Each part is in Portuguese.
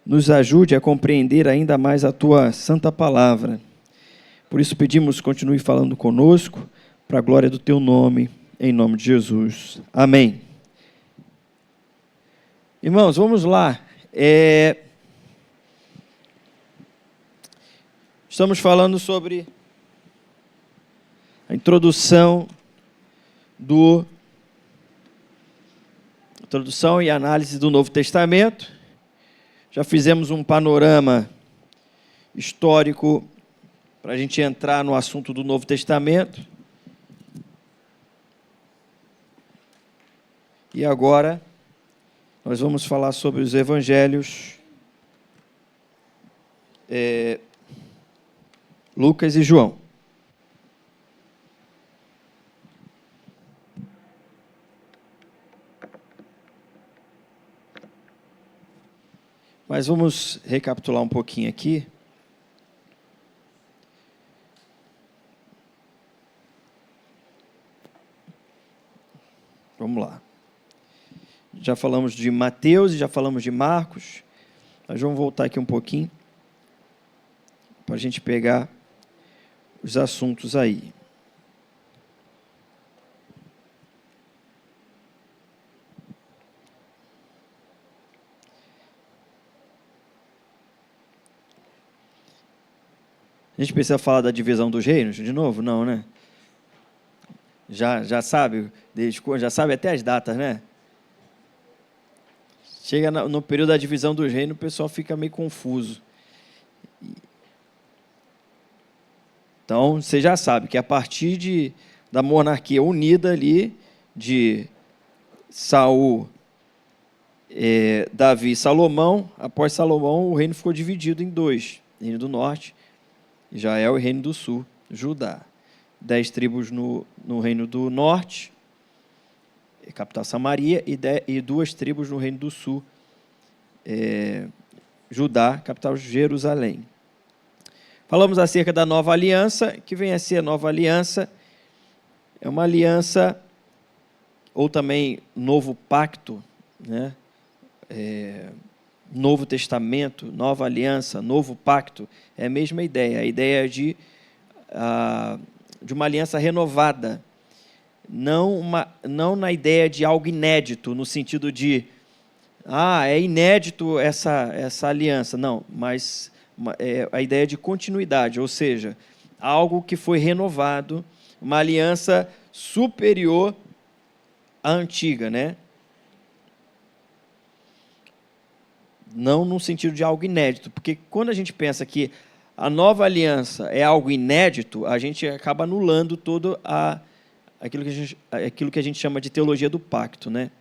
nos ajude a compreender ainda mais a Tua santa palavra. Por isso pedimos, continue falando conosco, para a glória do Teu nome, em nome de Jesus. Amém. Irmãos, vamos lá. Estamos falando sobre a introdução e análise do Novo Testamento. Já fizemos um panorama histórico para a gente entrar no assunto do Novo Testamento. E agora nós vamos falar sobre os evangelhos Lucas e João. Mas vamos recapitular um pouquinho aqui. Vamos lá. Já falamos de Mateus e já falamos de Marcos. Nós vamos voltar aqui um pouquinho para a gente pegar os assuntos aí. A gente precisa falar da divisão dos reinos de novo? Não, né? Já sabe, já sabe até as datas, né? Chega no período da divisão dos reinos, o pessoal fica meio confuso. Então, você já sabe que a partir da monarquia unida ali, de Saul, Davi e Salomão, após Salomão, o reino ficou dividido em dois. Reino do norte, Israel, e reino do sul, Judá. 10 tribos no reino do norte, capital Samaria, e 2 tribos no reino do sul, Judá, capital Jerusalém. Falamos acerca da nova aliança, que vem a ser a nova aliança, é uma aliança, ou também novo pacto, né? Novo Testamento, nova aliança, novo pacto, é a mesma ideia, a ideia de uma aliança renovada, não na ideia de algo inédito, no sentido de, é inédito essa aliança, não, mas a ideia de continuidade, ou seja, algo que foi renovado, uma aliança superior à antiga, né? Não no sentido de algo inédito, porque quando a gente pensa que a nova aliança é algo inédito, a gente acaba anulando todo aquilo que a gente chama de teologia do pacto, né?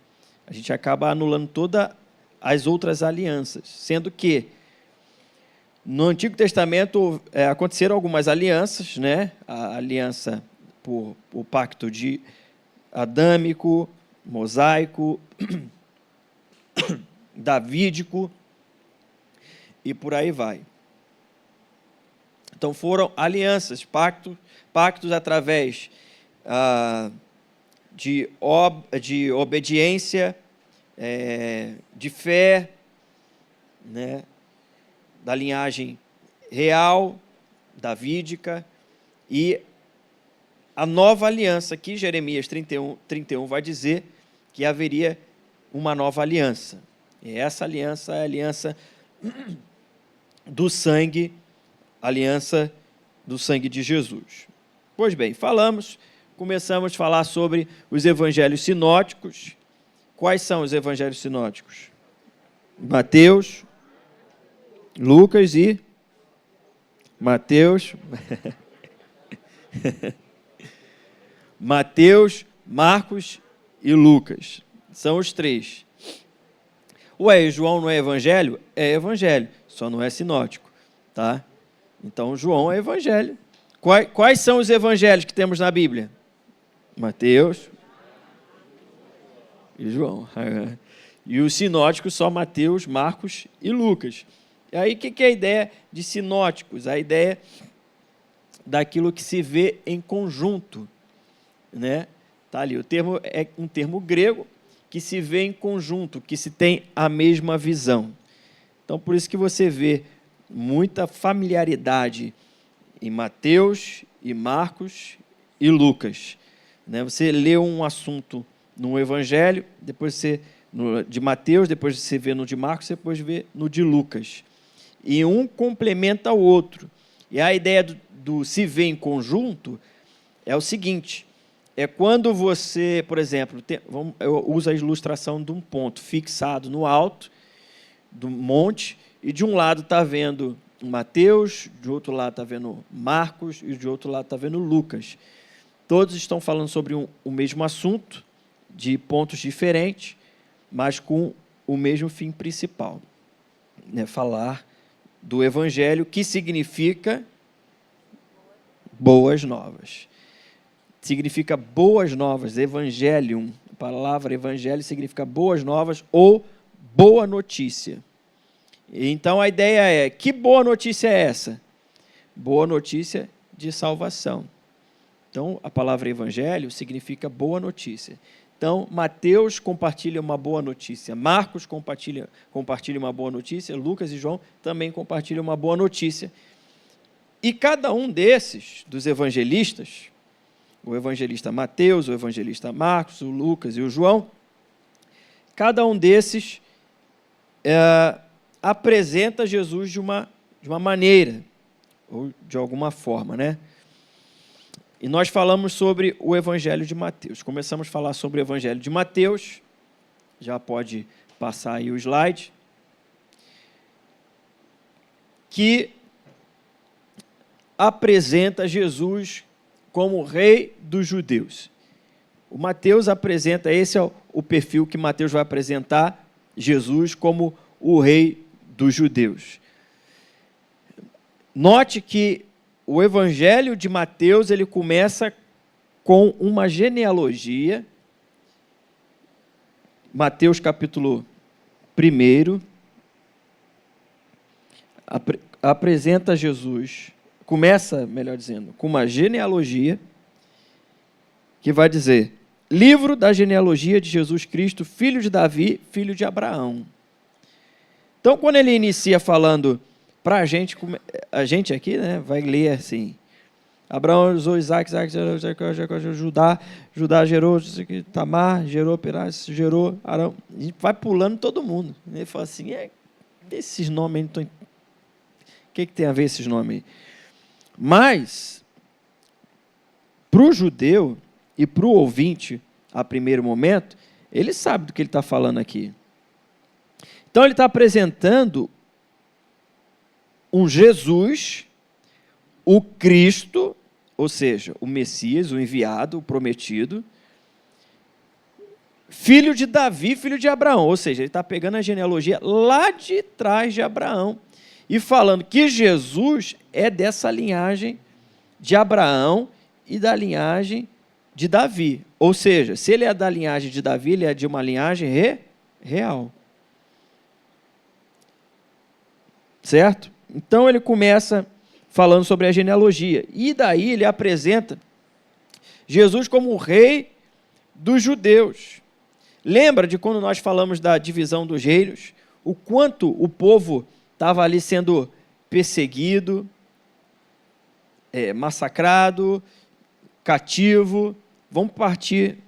A gente acaba anulando todas as outras alianças, sendo que no Antigo Testamento aconteceram algumas alianças, né? A aliança por o pacto de adâmico, mosaico, davídico, e por aí vai. Então foram alianças, pactos através de obediência, de fé, né? Da linhagem real, davídica, e a nova aliança, que Jeremias 31 vai dizer que haveria uma nova aliança. E essa aliança é a aliança do sangue, aliança do sangue de Jesus. Pois bem, começamos a falar sobre os evangelhos sinóticos. Quais são os evangelhos sinóticos? Mateus, Lucas e Mateus, Marcos e Lucas. São os 3. João não é evangelho? É evangelho, só não é sinótico, tá? Então, João é evangelho. Quais são os evangelhos que temos na Bíblia? Mateus e João. E os sinóticos só Mateus, Marcos e Lucas. E aí, o que é a ideia de sinóticos? A ideia daquilo que se vê em conjunto, né? Tá ali, o termo é um termo grego que se vê em conjunto, que se tem a mesma visão. Então, por isso que você vê muita familiaridade em Mateus, e Marcos e Lucas. Você lê um assunto no Evangelho, depois você de Mateus, depois você vê no de Marcos, depois vê no de Lucas. E um complementa o outro. E a ideia do se ver em conjunto é o seguinte, é quando você, por exemplo, eu uso a ilustração de um ponto fixado no alto do monte, e de um lado está vendo Mateus, de outro lado está vendo Marcos, e de outro lado está vendo Lucas. Todos estão falando sobre o mesmo assunto, de pontos diferentes, mas com o mesmo fim principal. Falar do Evangelho, que significa boas novas. Significa boas novas, evangelium. A palavra evangelho significa boas novas ou boa notícia. Então, a ideia é, que boa notícia é essa? Boa notícia de salvação. Então, a palavra evangelho significa boa notícia. Então, Mateus compartilha uma boa notícia, Marcos compartilha uma boa notícia, Lucas e João também compartilham uma boa notícia. E cada um desses, dos evangelistas, o evangelista Mateus, o evangelista Marcos, o Lucas e o João, cada um desses apresenta Jesus de uma maneira, ou de alguma forma, E nós falamos sobre o Evangelho de Mateus. Começamos a falar sobre o Evangelho de Mateus. Já pode passar aí o slide. Que apresenta Jesus como rei dos judeus. O Mateus apresenta, esse é o perfil que Mateus vai apresentar Jesus como o rei dos judeus. Note que o Evangelho de Mateus, ele começa com uma genealogia. Mateus capítulo 1 apresenta Jesus, começa, melhor dizendo, com uma genealogia que vai dizer, livro da genealogia de Jesus Cristo, filho de Davi, filho de Abraão. Então, quando ele inicia falando para a gente aqui, vai ler assim, Abraão usou Isaac, Judá gerou Tamar, gerou Perás, gerou Arão. A gente vai pulando todo mundo. Ele fala assim, esses nomes, o que tem a ver esses nomes aí? Mas, para o judeu e para o ouvinte, a primeiro momento, ele sabe do que ele está falando aqui. Então, ele está apresentando um Jesus, o Cristo, ou seja, o Messias, o enviado, o prometido, filho de Davi, filho de Abraão, ou seja, ele está pegando a genealogia lá de trás de Abraão e falando que Jesus é dessa linhagem de Abraão e da linhagem de Davi. Ou seja, se ele é da linhagem de Davi, ele é de uma linhagem real. Certo? Então, ele começa falando sobre a genealogia. E daí ele apresenta Jesus como o rei dos judeus. Lembra de quando nós falamos da divisão dos reinos? O quanto o povo estava ali sendo perseguido, massacrado, cativo. Vamos partir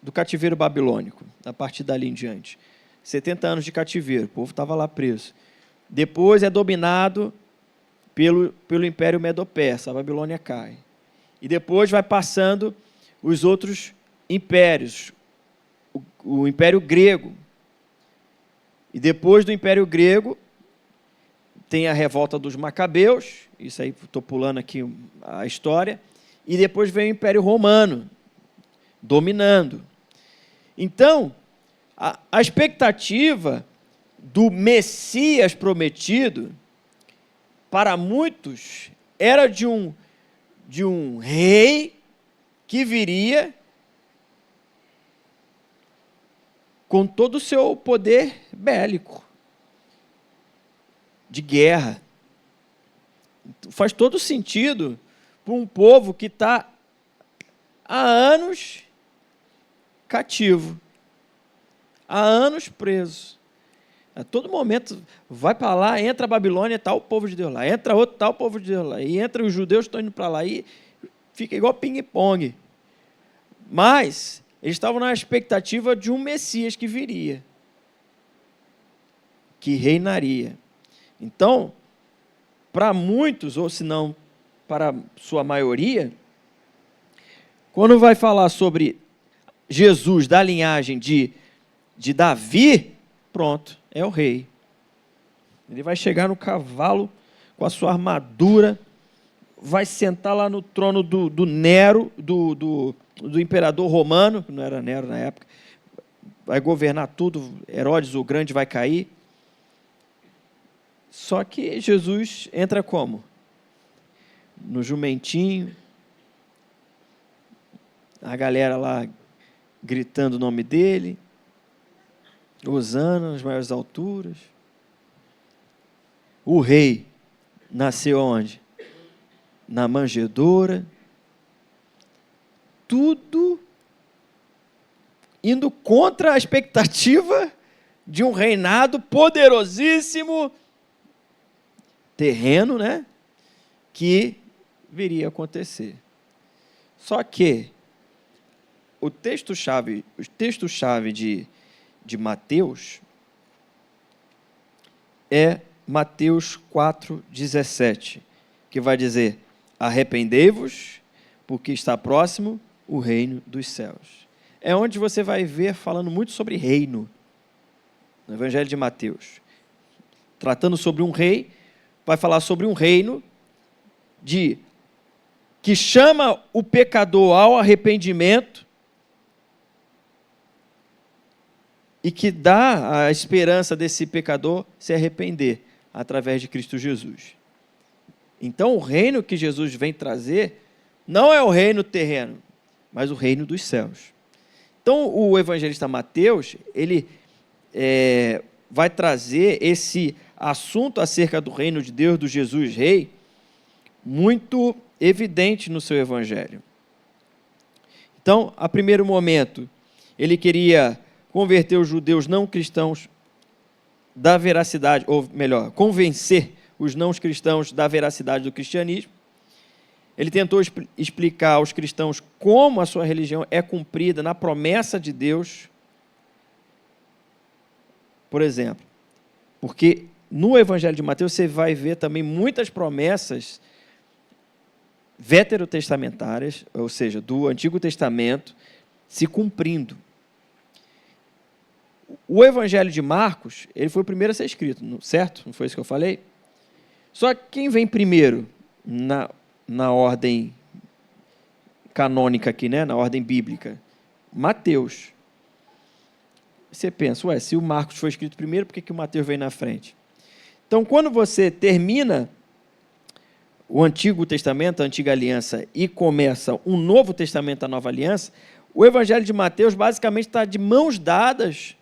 do cativeiro babilônico, a partir dali em diante. 70 anos de cativeiro, o povo estava lá preso. Depois é dominado pelo Império Medo-Persa, a Babilônia cai. E depois vai passando os outros impérios, o Império Grego. E depois do Império Grego, tem a revolta dos Macabeus, isso aí estou pulando aqui a história, e depois vem o Império Romano, dominando. Então, a expectativa do Messias prometido, para muitos, era de um rei que viria com todo o seu poder bélico, de guerra. Faz todo sentido para um povo que está há anos cativo, há anos preso, A todo momento vai para lá, entra a Babilônia, tal povo de Deus lá, entra outro, tal povo de Deus lá, e entra os judeus que estão indo para lá, e fica igual ping-pong. Mas eles estavam na expectativa de um Messias que viria, que reinaria. Então, para muitos, ou se não para sua maioria, quando vai falar sobre Jesus da linhagem de Davi, pronto, é o rei. Ele vai chegar no cavalo com a sua armadura, vai sentar lá no trono do Nero, do imperador romano, que não era Nero na época, vai governar tudo, Herodes o Grande vai cair. Só que Jesus entra como? No jumentinho, a galera lá gritando o nome dele, Hosana nas maiores alturas. O rei nasceu onde? Na manjedoura. Tudo indo contra a expectativa de um reinado poderosíssimo, terreno, né? Que viria a acontecer. Só que o texto-chave de Mateus é Mateus 4,17, que vai dizer: arrependei-vos, porque está próximo o reino dos céus. É onde você vai ver falando muito sobre reino, no Evangelho de Mateus. Tratando sobre um rei, vai falar sobre um reino que chama o pecador ao arrependimento e que dá a esperança desse pecador se arrepender através de Cristo Jesus. Então, o reino que Jesus vem trazer não é o reino terreno, mas o reino dos céus. Então, o evangelista Mateus, ele vai trazer esse assunto acerca do reino de Deus, do Jesus Rei, muito evidente no seu evangelho. Então, a primeiro momento, ele queria converter os judeus não cristãos da veracidade, ou melhor, convencer os não cristãos da veracidade do cristianismo. Ele tentou explicar aos cristãos como a sua religião é cumprida na promessa de Deus. Por exemplo, porque no Evangelho de Mateus você vai ver também muitas promessas veterotestamentárias, ou seja, do Antigo Testamento, se cumprindo. O Evangelho de Marcos, ele foi o primeiro a ser escrito, certo? Não foi isso que eu falei? Só que quem vem primeiro na ordem canônica aqui, né? Na ordem bíblica? Mateus. Você pensa, se o Marcos foi escrito primeiro, por que o Mateus vem na frente? Então, quando você termina o Antigo Testamento, a Antiga Aliança, e começa um Novo Testamento, a Nova Aliança, o Evangelho de Mateus basicamente está de mãos dadas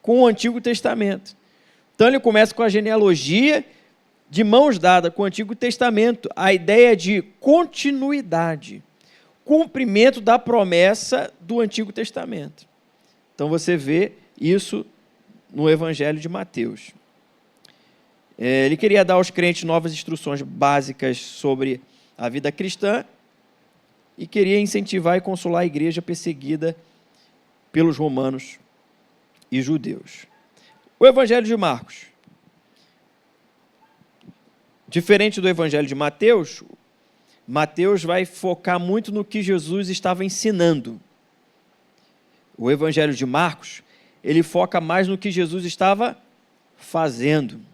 com o Antigo Testamento. Então, ele começa com a genealogia, de mãos dadas com o Antigo Testamento, a ideia de continuidade, cumprimento da promessa do Antigo Testamento. Então, você vê isso no Evangelho de Mateus. Ele queria dar aos crentes novas instruções básicas sobre a vida cristã e queria incentivar e consolar a igreja perseguida pelos romanos e judeus. O Evangelho de Marcos, diferente do Evangelho de Mateus, Mateus vai focar muito no que Jesus estava ensinando. O Evangelho de Marcos, ele foca mais no que Jesus estava fazendo.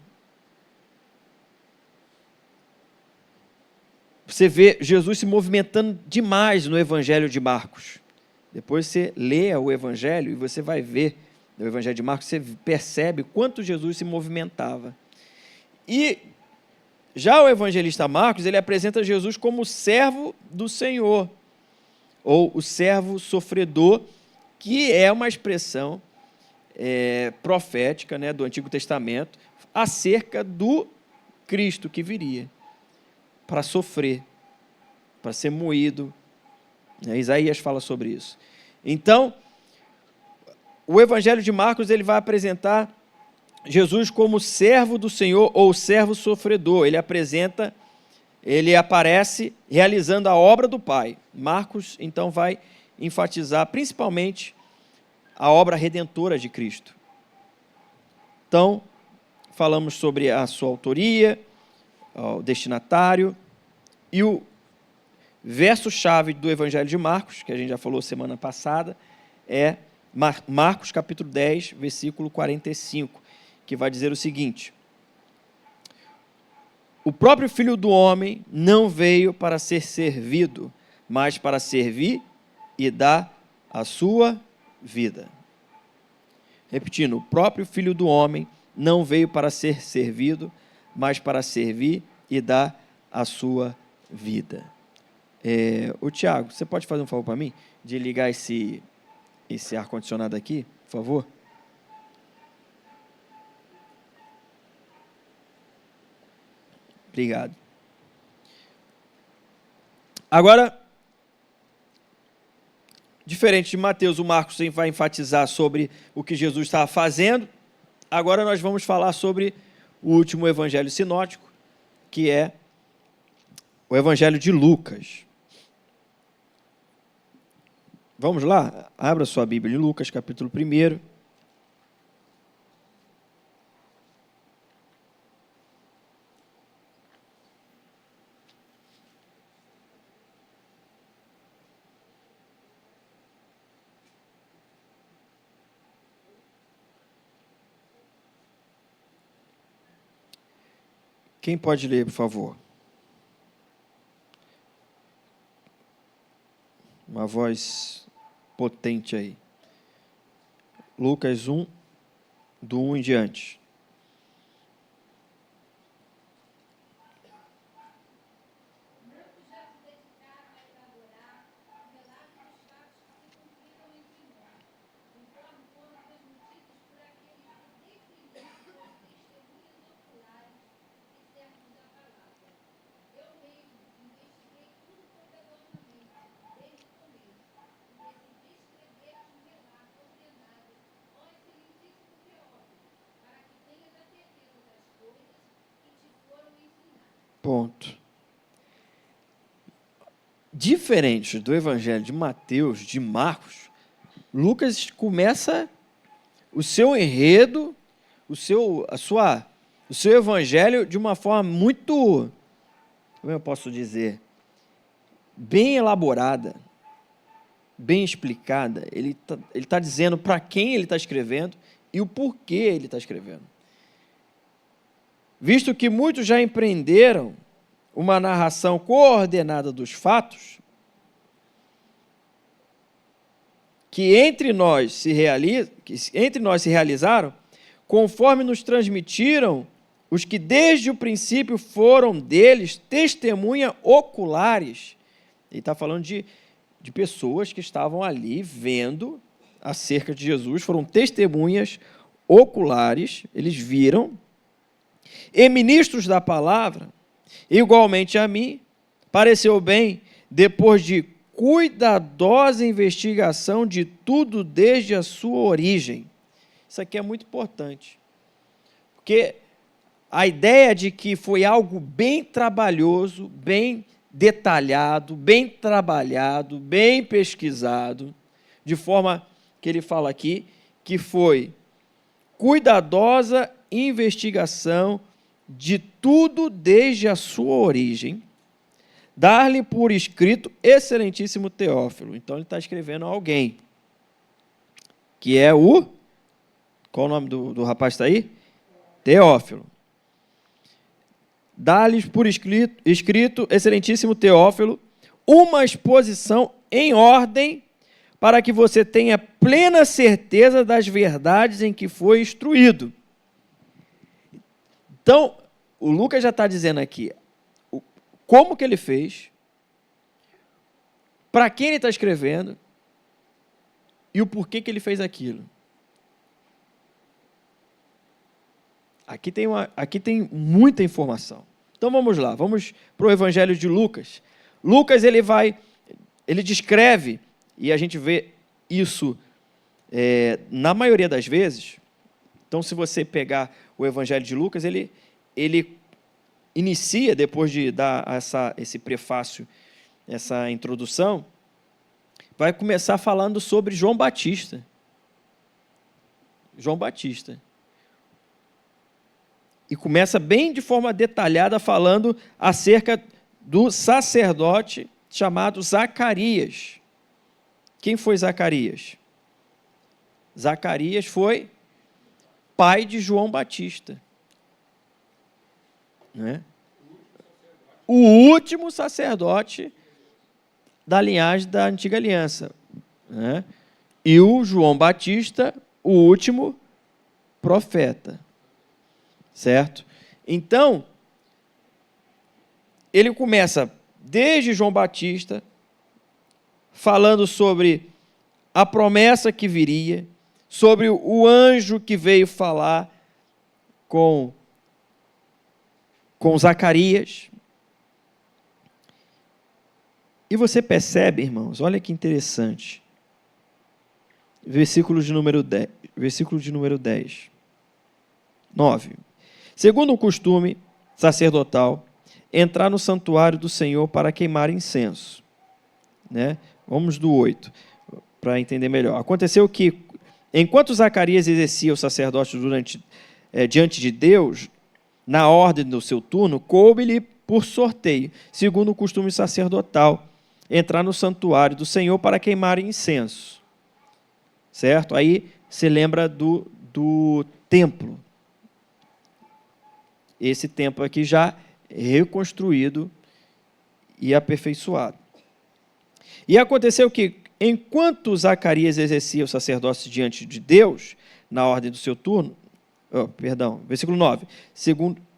Você vê Jesus se movimentando demais no Evangelho de Marcos. Depois você lê o Evangelho e você vai ver no Evangelho de Marcos, você percebe quanto Jesus se movimentava. E já o evangelista Marcos, ele apresenta Jesus como o servo do Senhor, ou o servo sofredor, que é uma expressão profética, né, do Antigo Testamento, acerca do Cristo que viria para sofrer, para ser moído. Isaías fala sobre isso. Então, o Evangelho de Marcos ele vai apresentar Jesus como servo do Senhor ou servo sofredor. Ele aparece realizando a obra do Pai. Marcos, então, vai enfatizar principalmente a obra redentora de Cristo. Então, falamos sobre a sua autoria, o destinatário, e o verso-chave do Evangelho de Marcos, que a gente já falou semana passada, é Marcos capítulo 10, versículo 45, que vai dizer o seguinte: o próprio Filho do Homem não veio para ser servido, mas para servir e dar a sua vida. Repetindo, o próprio Filho do Homem não veio para ser servido, mas para servir e dar a sua vida. O Tiago, você pode fazer um favor para mim? De ligar esse ar-condicionado aqui, por favor? Obrigado. Agora, diferente de Mateus, o Marcos vai enfatizar sobre o que Jesus estava fazendo. Agora nós vamos falar sobre o último evangelho sinótico, que é o evangelho de Lucas. Vamos lá? Abra sua Bíblia em Lucas, capítulo 1. Quem pode ler, por favor? Uma voz potente aí. Lucas 1, do 1 em diante. Ponto. Diferente do Evangelho de Mateus, de Marcos, Lucas começa o seu enredo, o seu evangelho de uma forma muito, como eu posso dizer, bem elaborada, bem explicada. Ele tá dizendo para quem ele está escrevendo e o porquê ele está escrevendo. Visto que muitos já empreenderam uma narração coordenada dos fatos, que entre nós se realizaram, conforme nos transmitiram os que desde o princípio foram deles testemunhas oculares. Ele está falando de pessoas que estavam ali vendo acerca de Jesus, foram testemunhas oculares, eles viram, e ministros da palavra, igualmente a mim, pareceu bem, depois de cuidadosa investigação de tudo desde a sua origem. Isso aqui é muito importante, porque a ideia de que foi algo bem trabalhoso, bem detalhado, bem trabalhado, bem pesquisado, de forma que ele fala aqui, que foi cuidadosa investigação de tudo desde a sua origem, dar-lhe por escrito excelentíssimo Teófilo. Então, ele está escrevendo a alguém, que é o... Qual o nome do rapaz que está aí? Teófilo. Dar-lhes por escrito, excelentíssimo Teófilo, uma exposição em ordem para que você tenha plena certeza das verdades em que foi instruído. Então, o Lucas já está dizendo aqui como que ele fez, para quem ele está escrevendo e o porquê que ele fez aquilo. Aqui tem muita informação. Então vamos lá, vamos para o Evangelho de Lucas. Lucas ele descreve, e a gente vê isso na maioria das vezes, Então, se você pegar o Evangelho de Lucas, ele inicia, depois de dar esse prefácio, essa introdução, vai começar falando sobre João Batista. João Batista. E começa bem de forma detalhada falando acerca do sacerdote chamado Zacarias. Quem foi Zacarias? Zacarias foi pai de João Batista. Né? O último sacerdote da linhagem da Antiga Aliança. Né? E o João Batista, o último profeta. Certo? Então, ele começa desde João Batista, falando sobre a promessa que viria, sobre o anjo que veio falar com Zacarias. E você percebe, irmãos, olha que interessante. Versículo de número 10. 9. Segundo o costume sacerdotal, entrar no santuário do Senhor para queimar incenso. Né? Vamos do 8, para entender melhor. Aconteceu que, enquanto Zacarias exercia o sacerdócio diante de Deus, na ordem do seu turno, coube-lhe por sorteio, segundo o costume sacerdotal, entrar no santuário do Senhor para queimar incenso. Certo? Aí você lembra do templo. Esse templo aqui já reconstruído e aperfeiçoado. E aconteceu que, enquanto Zacarias exercia o sacerdócio diante de Deus, na ordem do seu turno, versículo 9,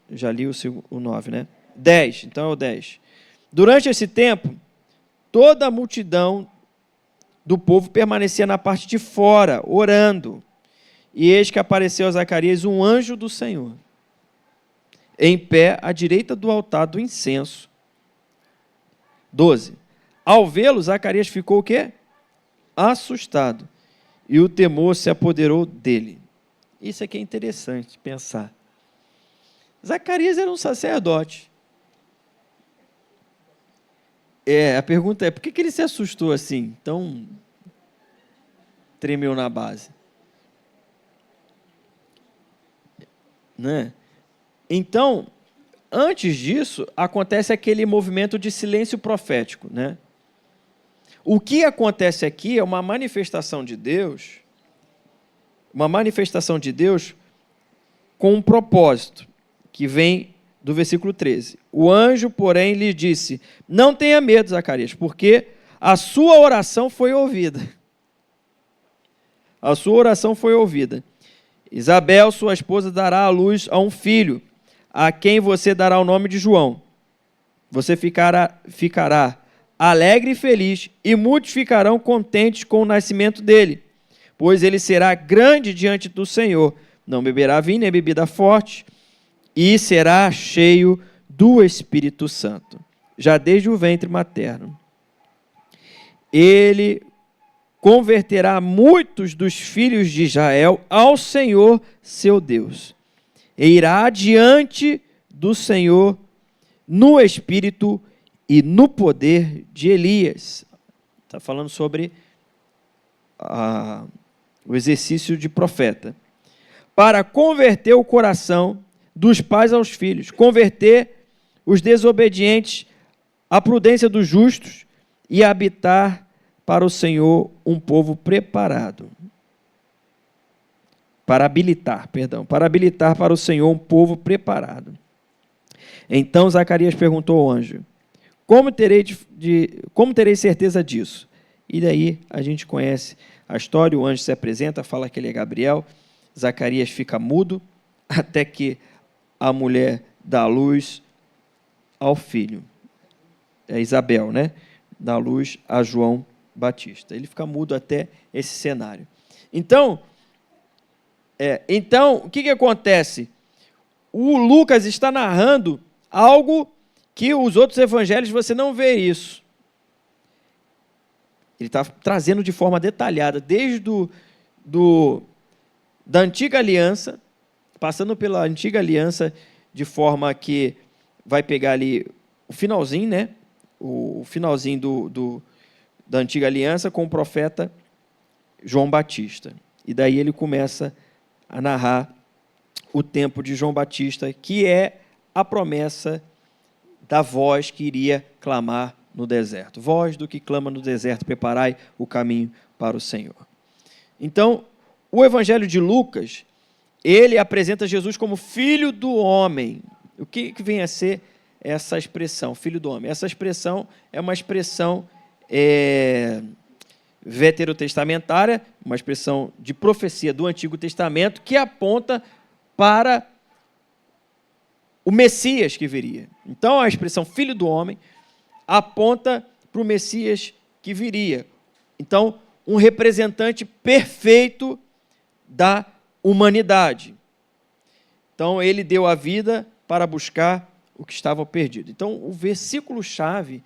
já li o 9, né? 10, então é o 10. Durante esse tempo, toda a multidão do povo permanecia na parte de fora, orando. E eis que apareceu a Zacarias um anjo do Senhor, em pé à direita do altar do incenso. 12. Ao vê-lo, Zacarias ficou o quê? Assustado. E o temor se apoderou dele. Isso aqui é interessante pensar. Zacarias era um sacerdote. A pergunta é, por que ele se assustou assim? Tão tremeu na base. Né? Então, antes disso, acontece aquele movimento de silêncio profético, né? O que acontece aqui é uma manifestação de Deus com um propósito, que vem do versículo 13. O anjo, porém, lhe disse, não tenha medo, Zacarias, porque a sua oração foi ouvida. A sua oração foi ouvida. Isabel, sua esposa, dará à luz a um filho, a quem você dará o nome de João. Você ficará alegre e feliz, e muitos ficarão contentes com o nascimento dele, pois ele será grande diante do Senhor. Não beberá vinho nem bebida forte, e será cheio do Espírito Santo, já desde o ventre materno. Ele converterá muitos dos filhos de Israel ao Senhor, seu Deus, e irá adiante do Senhor no espírito e no poder de Elias. Está falando sobre o exercício de profeta. Para converter o coração dos pais aos filhos, converter os desobedientes à prudência dos justos e habitar para o Senhor um povo preparado. Para habilitar para o Senhor um povo preparado. Então Zacarias perguntou ao anjo, como terei certeza disso? E daí a gente conhece a história, o anjo se apresenta, fala que ele é Gabriel, Zacarias fica mudo, até que a mulher dá luz ao filho. É Isabel, né? Dá luz a João Batista. Ele fica mudo até esse cenário. Então, o que acontece? O Lucas está narrando algo que os outros evangelhos você não vê isso. Ele está trazendo de forma detalhada, desde da antiga aliança, passando pela antiga aliança, de forma que vai pegar ali o finalzinho, né? O finalzinho da antiga aliança com o profeta João Batista. E daí ele começa a narrar o tempo de João Batista, que é a promessa da voz que iria clamar no deserto. Voz do que clama no deserto, preparai o caminho para o Senhor. Então, o Evangelho de Lucas, ele apresenta Jesus como filho do homem. O que vem a ser essa expressão, filho do homem? Essa expressão é uma expressão veterotestamentária, uma expressão de profecia do Antigo Testamento que aponta para o Messias que viria. Então, a expressão filho do homem aponta para o Messias que viria. Então, um representante perfeito da humanidade. Então, ele deu a vida para buscar o que estava perdido. Então, o versículo-chave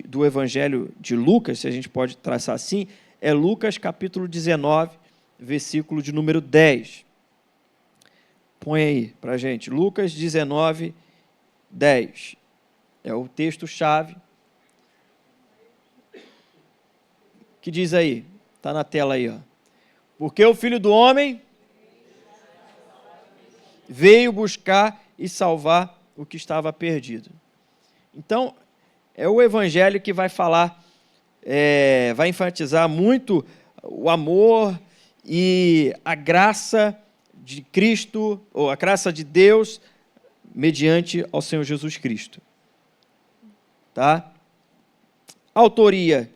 do Evangelho de Lucas, se a gente pode traçar assim, é Lucas capítulo 19, versículo de número 10. Põe aí para a gente, Lucas 19, 10. É o texto-chave. Que diz aí? Está na tela aí, ó. Porque o Filho do Homem veio buscar e salvar o que estava perdido. Então, é o Evangelho que vai falar, vai enfatizar muito o amor e a graça de Cristo, ou a graça de Deus, mediante ao Senhor Jesus Cristo. Tá? A autoria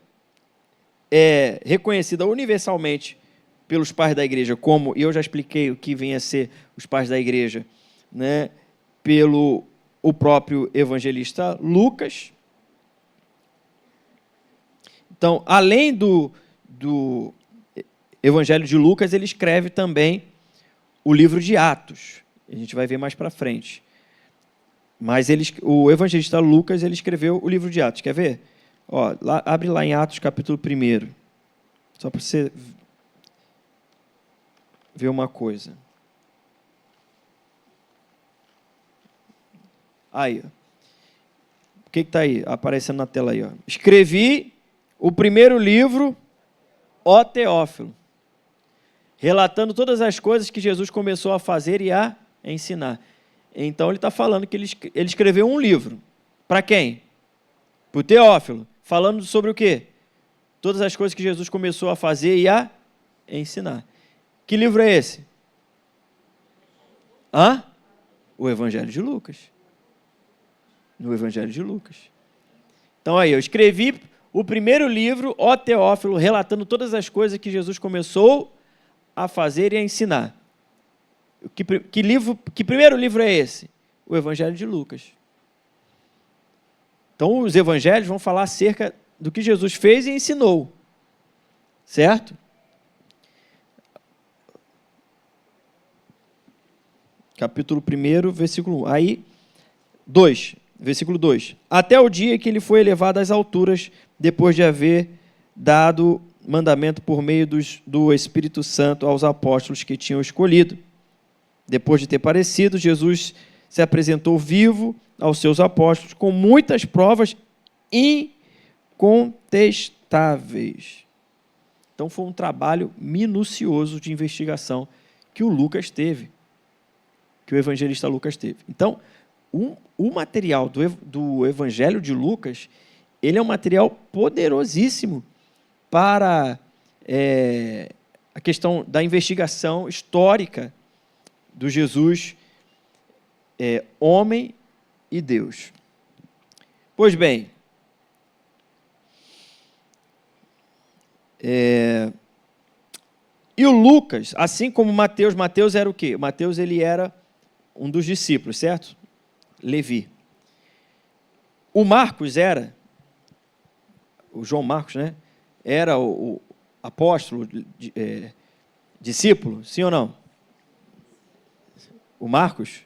é reconhecida universalmente pelos pais da igreja, como eu já expliquei o que vem a ser os pais da igreja, né, pelo o próprio evangelista Lucas. Então, além do Evangelho de Lucas, ele escreve também o livro de Atos. A gente vai ver mais para frente. Mas o evangelista Lucas, ele escreveu o livro de Atos. Quer ver? Ó, abre lá em Atos, capítulo 1. Só para você ver uma coisa. Aí, ó. O que está aí? Aparecendo na tela aí, ó. Escrevi o primeiro livro, ó Teófilo, relatando todas as coisas que Jesus começou a fazer e a ensinar. Então, ele está falando que ele escreveu um livro. Para quem? Para o Teófilo. Falando sobre o quê? Todas as coisas que Jesus começou a fazer e a ensinar. Que livro é esse? O Evangelho de Lucas. No Evangelho de Lucas. Então, aí, eu escrevi o primeiro livro, ó Teófilo, relatando todas as coisas que Jesus começou a fazer e a ensinar. Que primeiro livro é esse? O Evangelho de Lucas. Então, os evangelhos vão falar acerca do que Jesus fez e ensinou. Certo? Capítulo 1, versículo 1. Aí, versículo 2. Até o dia que ele foi elevado às alturas, depois de haver dado mandamento por meio do Espírito Santo aos apóstolos que tinham escolhido. Depois de ter parecido, Jesus se apresentou vivo aos seus apóstolos com muitas provas incontestáveis. Então, foi um trabalho minucioso de investigação que o Lucas teve, que o evangelista Lucas teve. Então, o material do Evangelho de Lucas, ele é um material poderosíssimo para a questão da investigação histórica do Jesus, homem e Deus. Pois bem, e o Lucas, assim como Mateus era o quê? Mateus, ele era um dos discípulos, certo? Levi. O Marcos o João Marcos, né? Era o apóstolo, discípulo, sim ou não? O Marcos?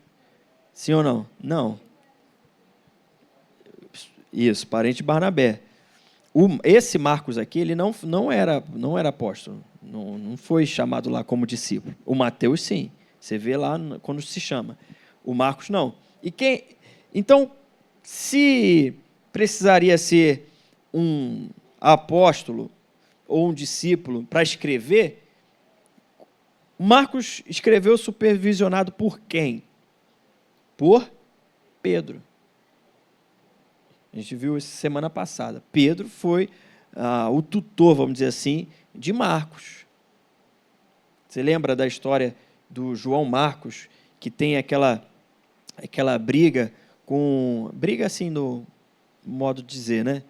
Sim ou não? Não. Isso, parente de Barnabé. esse Marcos aqui, ele não era apóstolo, não foi chamado lá como discípulo. O Mateus, sim. Você vê lá quando se chama. O Marcos, não. Então, se precisaria ser um apóstolo ou um discípulo para escrever, Marcos escreveu supervisionado por quem? Por Pedro. A gente viu isso semana passada. Pedro foi o tutor, vamos dizer assim, de Marcos. Você lembra da história do João Marcos, que tem aquela briga assim no modo de dizer, né?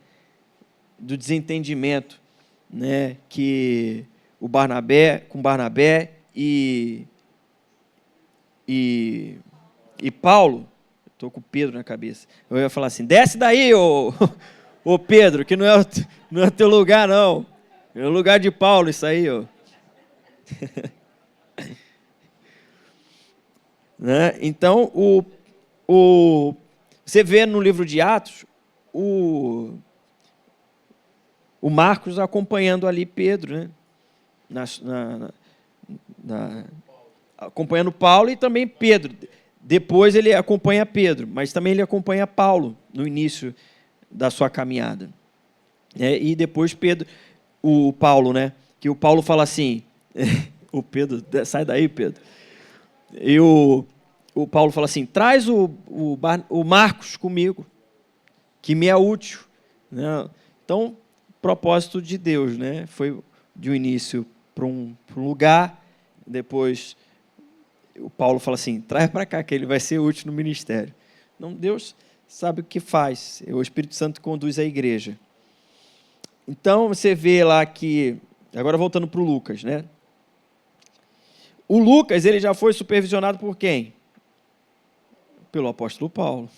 Do desentendimento, né? Que o Barnabé e Paulo, estou com o Pedro na cabeça, eu ia falar assim, desce daí, ô Pedro, que não é o teu lugar, não. É o lugar de Paulo, isso aí, ó. Né? Então, você vê no livro de Atos, o Marcos acompanhando ali Pedro, né? Acompanhando Paulo e também Pedro. Depois ele acompanha Pedro, mas também ele acompanha Paulo no início da sua caminhada. E depois o Paulo, né? Que o Paulo fala assim, o Pedro, sai daí, Pedro. E o Paulo fala assim, traz o Marcos comigo, que me é útil. Né? Então, propósito de Deus, né? Foi de um início para um lugar, depois o Paulo fala assim, traz para cá, que ele vai ser útil no ministério. Então, Deus sabe o que faz, o Espírito Santo conduz a igreja. Então, você vê lá que, agora voltando para o Lucas, né? O Lucas, ele já foi supervisionado por quem? Pelo apóstolo Paulo.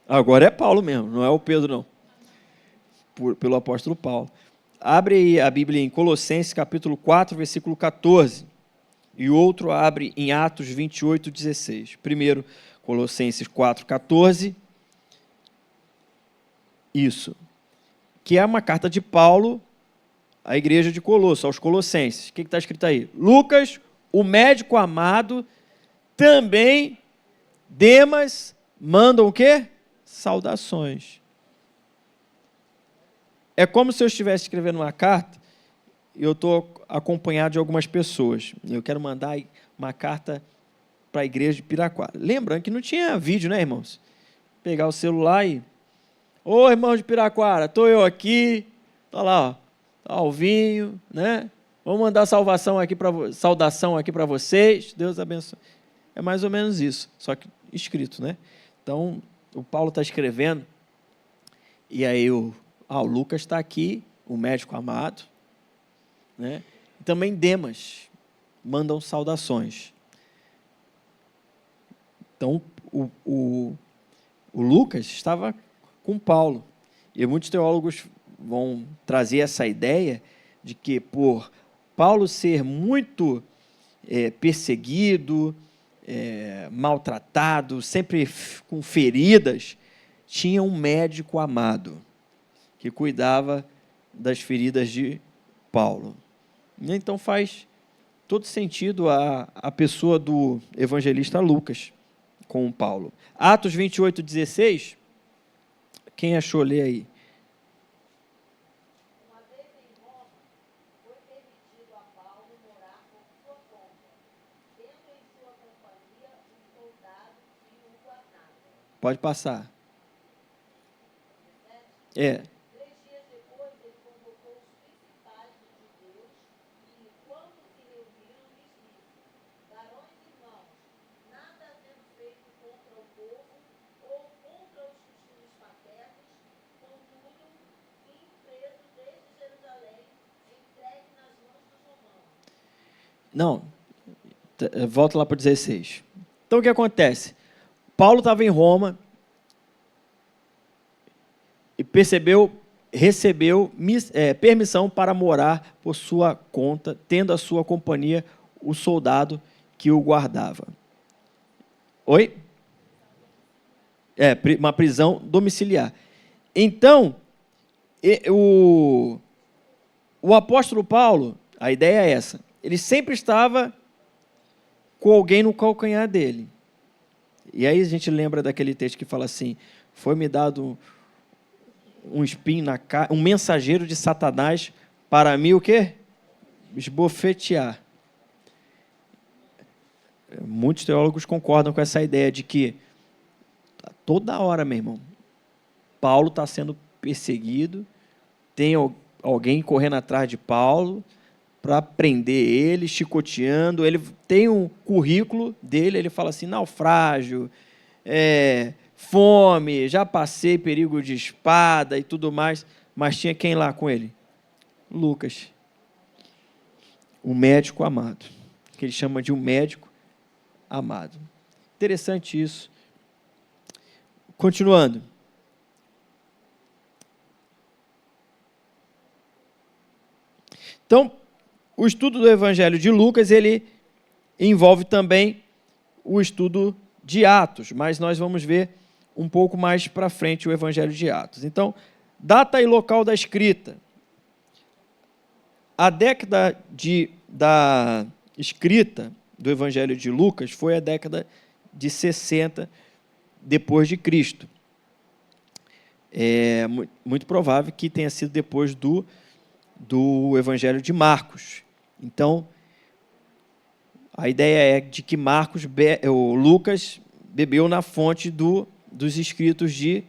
Agora é Paulo mesmo, não é o Pedro, não. Pelo apóstolo Paulo. Abre aí a Bíblia em Colossenses, capítulo 4, versículo 14. E outro abre em Atos 28, 16. Primeiro, Colossenses 4, 14. Isso. Que é uma carta de Paulo à igreja de Colosso, aos Colossenses. O que está escrito aí? Lucas, o médico amado, também Demas, mandam o quê? Saudações. É como se eu estivesse escrevendo uma carta e eu estou acompanhado de algumas pessoas. Eu quero mandar uma carta para a igreja de Piraquara. Lembrando que não tinha vídeo, né, irmãos? Pegar o celular e... Ô, irmão de Piraquara, estou eu aqui. Está lá, ó. Tá Alvinho, né? Vamos mandar saudação aqui para vocês. Deus abençoe. É mais ou menos isso, só que escrito, né? Então, o Paulo está escrevendo, e aí o Lucas está aqui, o médico amado, né? E também Demas mandam saudações. Então, o Lucas estava com Paulo, e muitos teólogos vão trazer essa ideia de que, por Paulo ser muito perseguido, maltratado, sempre com feridas, tinha um médico amado que cuidava das feridas de Paulo. Então faz todo sentido a pessoa do evangelista Lucas com Paulo. Atos 28, 16, quem achou, lê aí. Pode passar. 3 dias depois, ele convocou os principais dos judeus e, quando se reuniram, lhes disse: Varões e irmãos, nada havendo feito contra o povo ou contra os costumes paternos, contudo, vim preso desde Jerusalém, entregue nas mãos dos romanos. Não, volta lá para 16. Então, o que acontece? Paulo estava em Roma e recebeu permissão para morar por sua conta, tendo a sua companhia o soldado que o guardava. Oi? Uma prisão domiciliar. Então, O apóstolo Paulo, a ideia é essa, ele sempre estava com alguém no calcanhar dele. E aí a gente lembra daquele texto que fala assim, foi-me dado um espinho na cara, um mensageiro de Satanás para mim o quê? Esbofetear. Muitos teólogos concordam com essa ideia de que toda hora, meu irmão, Paulo está sendo perseguido, tem alguém correndo atrás de Paulo para prender ele, chicoteando. Ele tem um currículo dele, ele fala assim, naufrágio, fome, já passei perigo de espada e tudo mais, mas tinha quem lá com ele? Lucas, o médico amado, que ele chama de um médico amado. Interessante isso. Continuando. Então, o estudo do Evangelho de Lucas, ele envolve também o estudo de Atos, mas nós vamos ver um pouco mais para frente o Evangelho de Atos. Então, data e local da escrita. A década da escrita do Evangelho de Lucas foi a década de 60 depois de Cristo. É muito provável que tenha sido depois do Evangelho de Marcos. Então, a ideia é de que Lucas bebeu na fonte dos escritos de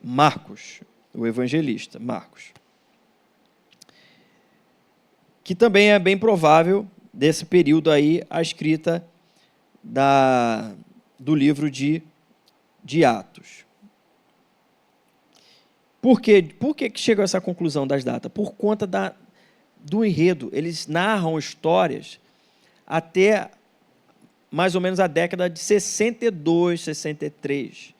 Marcos, o evangelista Marcos. Que também é bem provável, desse período aí, a escrita do livro de Atos. Por que chegam a essa conclusão das datas? Por conta do enredo. Eles narram histórias até mais ou menos a década de 62, 63,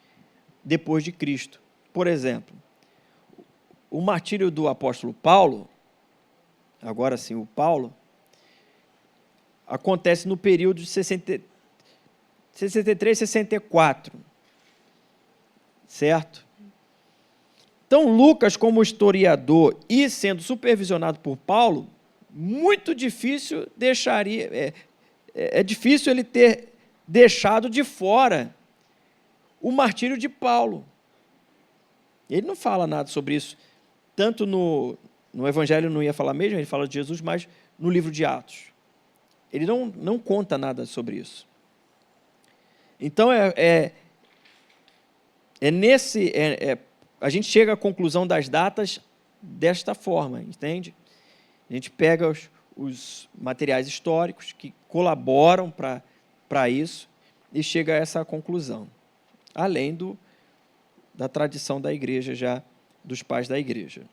depois de Cristo. Por exemplo, o martírio do apóstolo Paulo, agora sim, o Paulo, acontece no período de 63, 64, certo? Então, Lucas, como historiador e sendo supervisionado por Paulo, muito difícil é difícil ele ter deixado de fora o martírio de Paulo. Ele não fala nada sobre isso, tanto no Evangelho não ia falar mesmo, ele fala de Jesus, mas no livro de Atos. Ele não conta nada sobre isso. Então, a gente chega à conclusão das datas desta forma, entende? A gente pega os materiais históricos que colaboram para isso e chega a essa conclusão, além da tradição da igreja, já dos pais da igreja.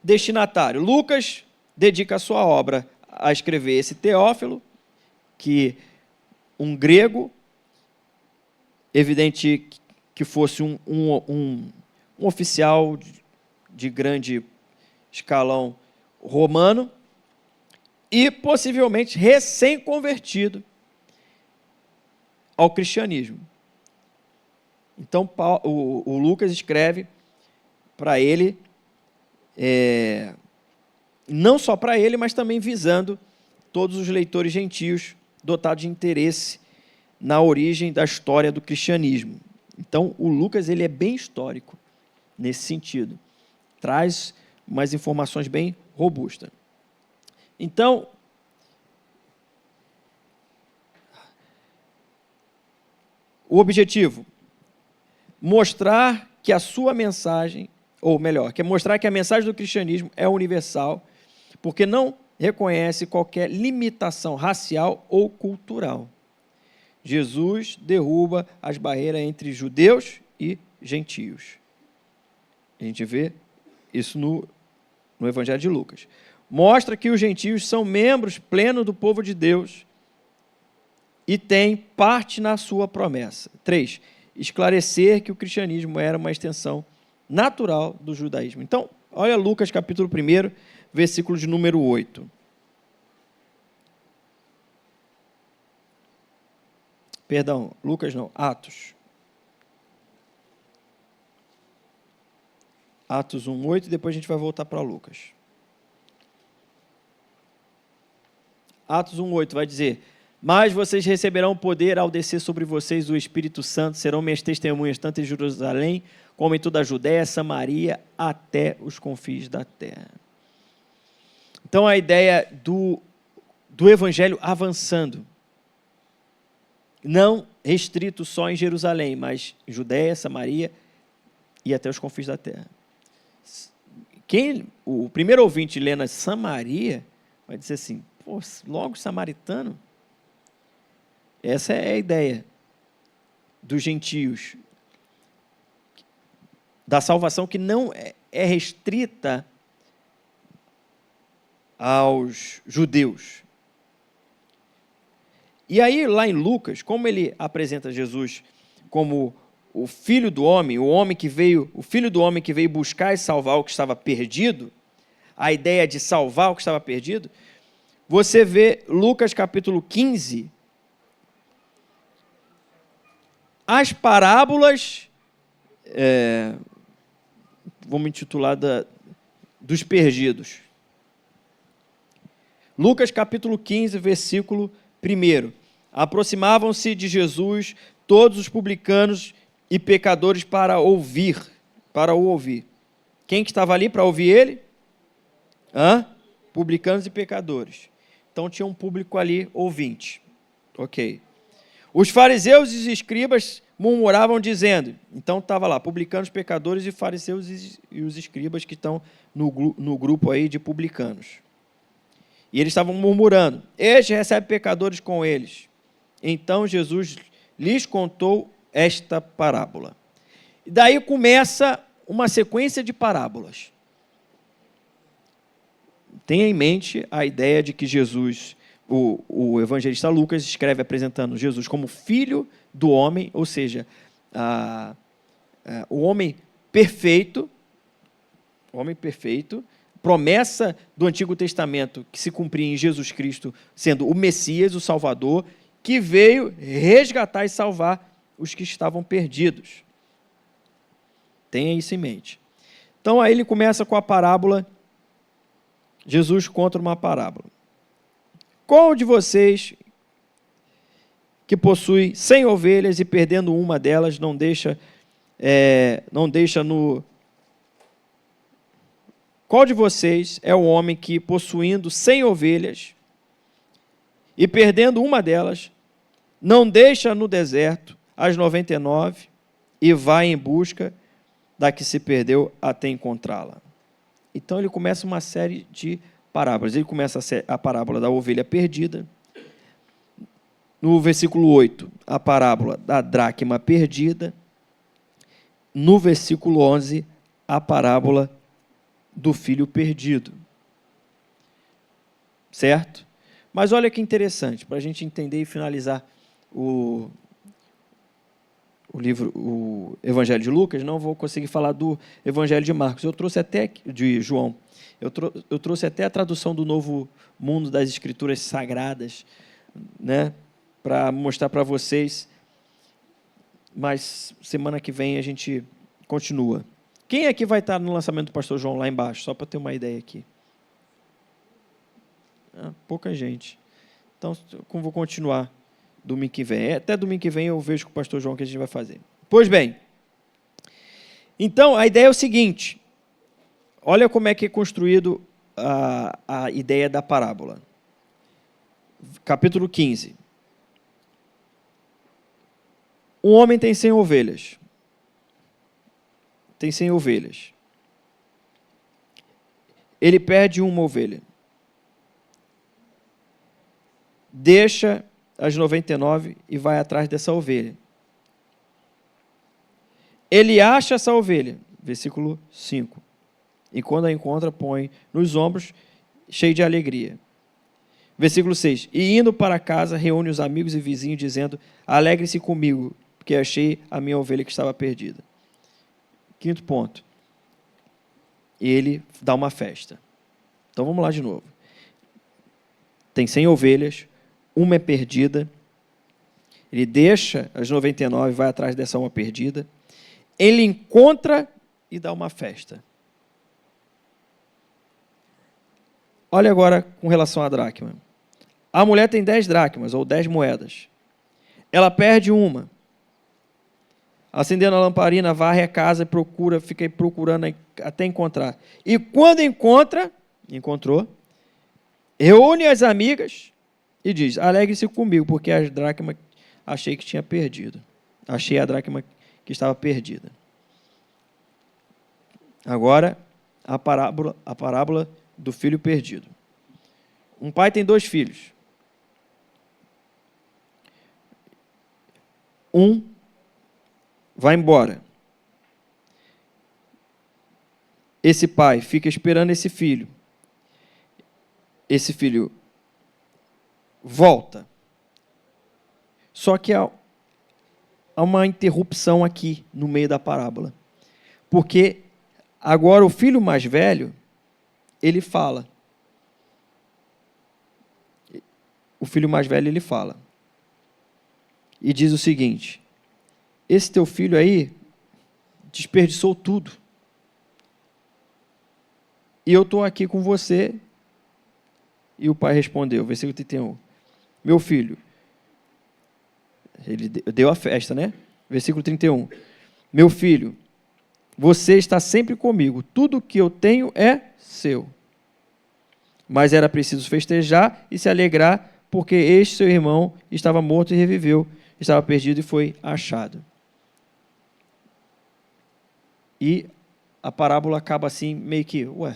Destinatário. Lucas dedica a sua obra a escrever esse Teófilo, que um grego, evidente que fosse um oficial de grande escalão romano e possivelmente recém-convertido ao cristianismo. Então, o Lucas escreve para ele, não só para ele, mas também visando todos os leitores gentios dotados de interesse na origem da história do cristianismo. Então, o Lucas ele é bem histórico nesse sentido. Traz umas informações bem robustas. Então, o objetivo, mostrar que a sua mensagem, ou melhor, mostrar que a mensagem do cristianismo é universal, porque não reconhece qualquer limitação racial ou cultural. Jesus derruba as barreiras entre judeus e gentios. A gente vê isso no Evangelho de Lucas. Mostra que os gentios são membros plenos do povo de Deus e têm parte na sua promessa. 3. Esclarecer que o cristianismo era uma extensão natural do judaísmo. Então, olha Lucas capítulo 1, versículo de número 8. Perdão, Lucas não, Atos. Atos 1:8, e depois a gente vai voltar para Lucas. Atos 1:8 vai dizer: mas vocês receberão poder ao descer sobre vocês o Espírito Santo, serão minhas testemunhas tanto em Jerusalém, como em toda a Judéia, Samaria, até os confins da terra. Então, a ideia do evangelho avançando, não restrito só em Jerusalém, mas Judéia, Samaria e até os confins da terra. O primeiro ouvinte lendo Samaria vai dizer assim: pô, logo samaritano? Essa é a ideia dos gentios, da salvação que não é restrita aos judeus. E aí, lá em Lucas, como ele apresenta Jesus como o filho do homem, o filho do homem que veio buscar e salvar o que estava perdido, a ideia de salvar o que estava perdido, você vê Lucas capítulo 15, as parábolas, vamos intitular dos perdidos. Lucas capítulo 15, versículo 1. Aproximavam-se de Jesus todos os publicanos e pecadores para o ouvir. Quem que estava ali para ouvir ele? Publicanos e pecadores. Então tinha um público ali ouvinte. Ok. Os fariseus e os escribas murmuravam dizendo, então estava lá, publicanos, pecadores e fariseus e os escribas que estão no grupo aí de publicanos. E eles estavam murmurando, este recebe pecadores com eles. Então Jesus lhes contou esta parábola. E daí começa uma sequência de parábolas. Tenha em mente a ideia de que Jesus, o evangelista Lucas, escreve apresentando Jesus como filho do homem, ou seja, o homem perfeito, promessa do Antigo Testamento que se cumpria em Jesus Cristo, sendo o Messias, o Salvador, que veio resgatar e salvar os que estavam perdidos. Tenha isso em mente. Então, aí ele começa com a parábola. Jesus conta uma parábola. Qual de vocês que possui 100 ovelhas e perdendo uma delas não deixa no... Qual de vocês é o homem que, possuindo 100 ovelhas e perdendo uma delas, não deixa no deserto as 99 e vai em busca da que se perdeu até encontrá-la? Então ele começa uma série de parábolas. Ele começa a parábola da ovelha perdida. No versículo 8, a parábola da dracma perdida. No versículo 11, a parábola do filho perdido. Certo? Mas olha que interessante, para a gente entender e finalizar o Evangelho de Lucas, não vou conseguir falar do Evangelho de Marcos. Eu trouxe até de João. Eu trouxe até a tradução do Novo Mundo das Escrituras Sagradas, né, para mostrar para vocês. Mas semana que vem a gente continua. Quem aqui vai estar no lançamento do Pastor João lá embaixo? Só para ter uma ideia aqui. Pouca gente. Então, vou continuar domingo que vem. Até domingo que vem eu vejo com o Pastor João o que a gente vai fazer. Pois bem. Então, a ideia é o seguinte. Olha como é que é construído a ideia da parábola. Capítulo 15. Um homem tem 100 ovelhas. Tem 100 ovelhas. Ele perde uma ovelha. Deixa as 99 e vai atrás dessa ovelha. Ele acha essa ovelha, versículo 5. E quando a encontra, põe nos ombros, cheio de alegria. Versículo 6. E indo para casa, reúne os amigos e vizinhos, dizendo, alegre-se comigo, porque achei a minha ovelha que estava perdida. Quinto ponto. Ele dá uma festa. Então vamos lá de novo. Tem 100 ovelhas, uma é perdida. Ele deixa as 99 e vai atrás dessa uma perdida. Ele encontra e dá uma festa. olha agora com relação à dracma. A mulher tem 10 dracmas, ou 10 moedas. Ela perde uma. Acendendo a lamparina, varre a casa e procura, fica procurando até encontrar. E quando encontrou, reúne as amigas e diz: alegre-se comigo, porque as dracmas achei que tinha perdido. Achei a dracma que estava perdida. Agora, a parábola do filho perdido. Um pai tem 2 filhos. Um vai embora. Esse pai fica esperando esse filho. Esse filho volta. Só que há uma interrupção aqui no meio da parábola. Porque agora o filho mais velho, ele fala. O filho mais velho, ele fala. E diz o seguinte: esse teu filho aí desperdiçou tudo. E eu estou aqui com você. E o pai respondeu, versículo 31. Meu filho, ele deu a festa, né? Versículo 31. Meu filho, você está sempre comigo. Tudo que eu tenho é seu. Mas era preciso festejar e se alegrar, porque este seu irmão estava morto e reviveu, estava perdido e foi achado. E a parábola acaba assim, meio que, o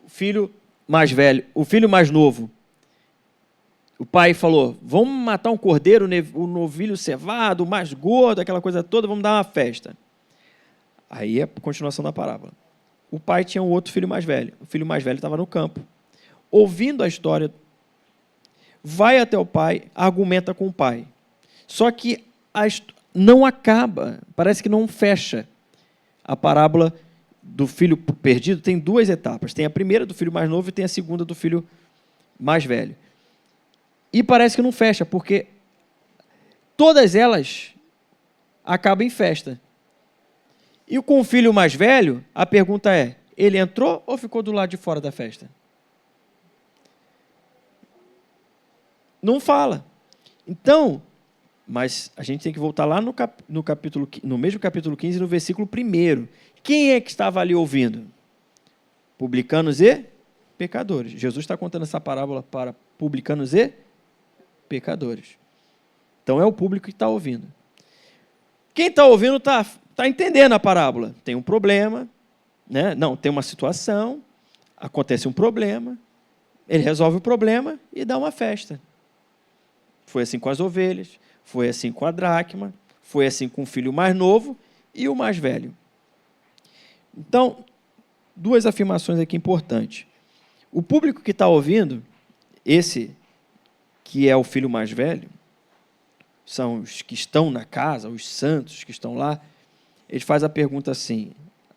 filho mais velho, o filho mais novo, o pai falou: vamos matar um cordeiro, o novilho cevado, o mais gordo, aquela coisa toda, vamos dar uma festa. Aí é a continuação da parábola. O pai tinha um outro filho mais velho. O filho mais velho estava no campo. Ouvindo a história, vai até o pai, argumenta com o pai. Só que não acaba, parece que não fecha. A parábola do filho perdido tem 2 etapas. Tem a primeira do filho mais novo e tem a segunda do filho mais velho. E parece que não fecha, porque todas elas acabam em festa. E com o filho mais velho, a pergunta é: ele entrou ou ficou do lado de fora da festa? Não fala. Então, mas a gente tem que voltar lá no mesmo capítulo 15, no versículo 1. Quem é que estava ali ouvindo? Publicanos e pecadores. Jesus está contando essa parábola para publicanos e pecadores. Então é o público que está ouvindo. Quem está ouvindo está entendendo a parábola. Tem um problema, né? Não, tem uma situação, acontece um problema, ele resolve o problema e dá uma festa. Foi assim com as ovelhas, foi assim com a dracma, foi assim com o filho mais novo e o mais velho. Então, 2 afirmações aqui importantes. O público que está ouvindo, esse que é o filho mais velho, são os que estão na casa, os santos que estão lá, ele faz a pergunta assim,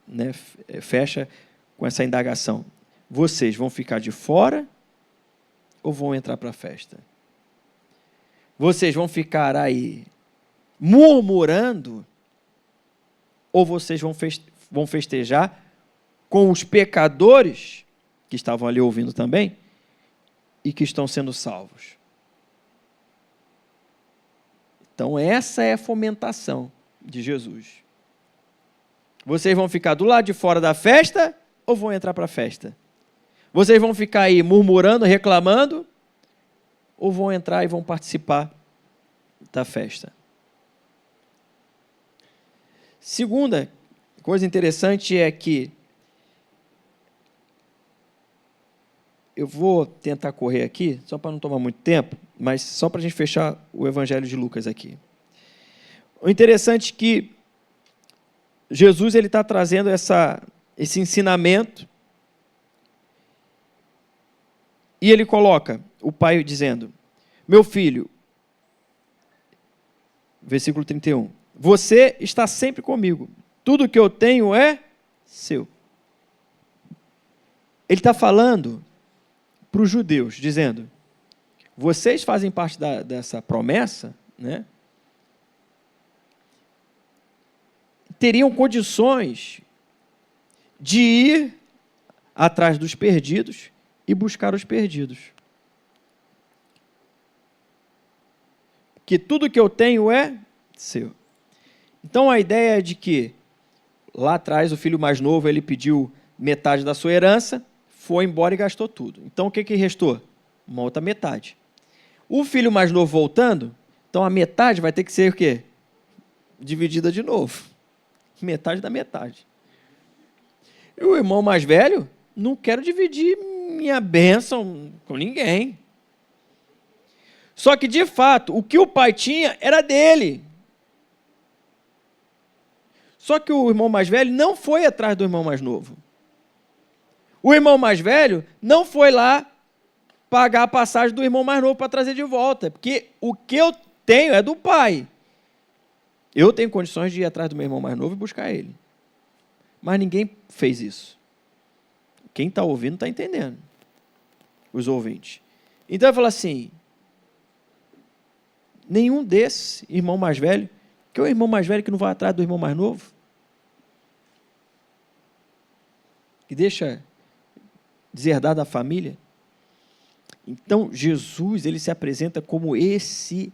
né, fecha com essa indagação: vocês vão ficar de fora ou vão entrar para a festa? Vocês vão ficar aí murmurando ou vocês vão festejar com os pecadores que estavam ali ouvindo também e que estão sendo salvos? Então, essa é a fomentação de Jesus. Vocês vão ficar do lado de fora da festa ou vão entrar para a festa? Vocês vão ficar aí murmurando, reclamando, ou vão entrar e vão participar da festa? Segunda coisa interessante é que eu vou tentar correr aqui, só para não tomar muito tempo, mas só para a gente fechar o Evangelho de Lucas aqui. O interessante é que Jesus está trazendo esse ensinamento e ele coloca o pai dizendo: meu filho, versículo 31, você está sempre comigo, tudo que eu tenho é seu. Ele está falando para os judeus, dizendo: vocês fazem parte dessa promessa, né? Teriam condições de ir atrás dos perdidos e buscar os perdidos. Que tudo que eu tenho é seu. Então a ideia é de que lá atrás o filho mais novo ele pediu metade da sua herança, foi embora e gastou tudo. Então o que restou? Uma outra metade. O filho mais novo voltando, então a metade vai ter que ser o quê? Dividida de novo. Metade da metade. E o irmão mais velho, não quero dividir minha bênção com ninguém. Só que, de fato, o que o pai tinha era dele. Só que o irmão mais velho não foi atrás do irmão mais novo. O irmão mais velho não foi lá pagar a passagem do irmão mais novo para trazer de volta, porque o que eu tenho é do pai. Eu tenho condições de ir atrás do meu irmão mais novo e buscar ele. Mas ninguém fez isso. Quem está ouvindo está entendendo. Os ouvintes. Então eu falo assim, nenhum desses, irmão mais velho, que é o irmão mais velho que não vai atrás do irmão mais novo, que deixa deserdar da família. Então, Jesus, ele se apresenta como esse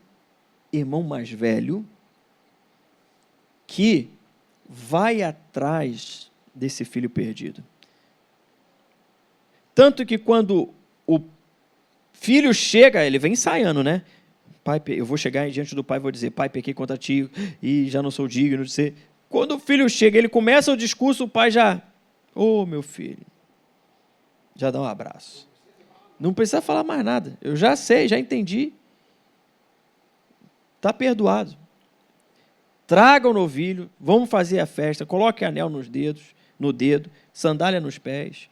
irmão mais velho que vai atrás desse filho perdido. Tanto que quando o filho chega, ele vem ensaiando, né? Pai, eu vou chegar diante do pai e vou dizer, pai, pequei contra ti e já não sou digno de ser. Quando o filho chega, ele começa o discurso, o pai já, meu filho, já dá um abraço. Não precisa falar mais nada. Eu já sei, já entendi. Está perdoado. Traga o novilho, vamos fazer a festa, coloque anel no dedo, sandália nos pés,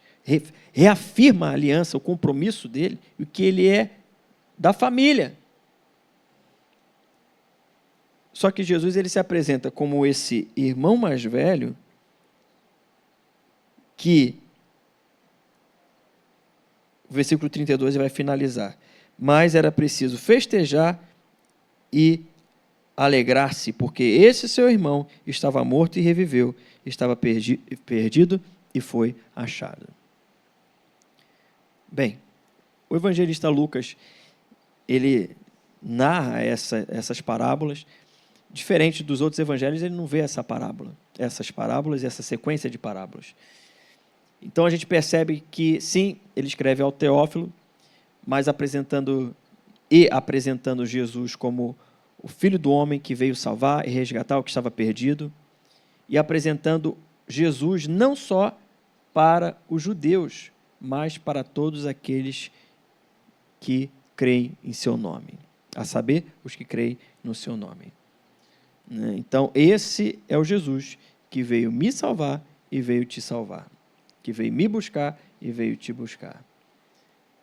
reafirma a aliança, o compromisso dele, e o que ele é da família. Só que Jesus ele se apresenta como esse irmão mais velho que o versículo 32 vai finalizar. Mas era preciso festejar e alegrar-se, porque esse seu irmão estava morto e reviveu, estava perdido e foi achado. Bem, o evangelista Lucas, ele narra essas parábolas, diferente dos outros evangelhos, ele não vê essas parábolas e essa sequência de parábolas. Então a gente percebe que, sim, ele escreve ao Teófilo, mas apresentando Jesus como o Filho do Homem que veio salvar e resgatar o que estava perdido, e apresentando Jesus não só para os judeus, mas para todos aqueles que creem em seu nome, a saber, os que creem no seu nome. Então, esse é o Jesus que veio me salvar e veio te salvar, que veio me buscar e veio te buscar.